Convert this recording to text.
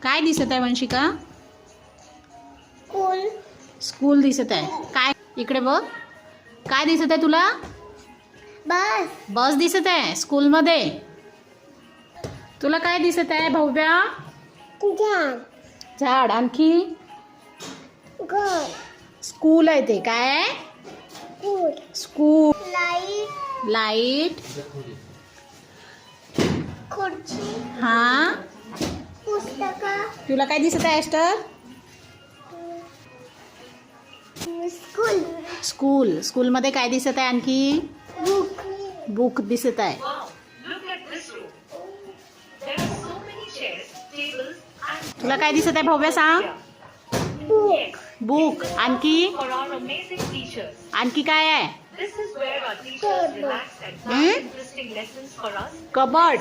काय दिसत आहे वंशिका? स्कूल. स्कूल दिसत आहे. काय इकडे बघ, काय दिसत आहे तुला? बस. बस दिसत आहे स्कूलमध्ये. तुला काय दिसत आहे भव्या? झाड. झाड. आणखी घर. स्कूल आहे ते. काय आहे? स्कूल. स्कूल. लाईट. लाईट. खुर्ची. हा. पुस्तकं. तुला काय दिसत आहे एस्टर? स्कूल. स्कूल. स्कूलमध्ये काय दिसत आहे आणखी? बुक. बुक दिसत आहे. तुला काय दिसत आहे भव्या सांग? बुक. बुक. आणखी आणखी काय आहे? कबर्ड.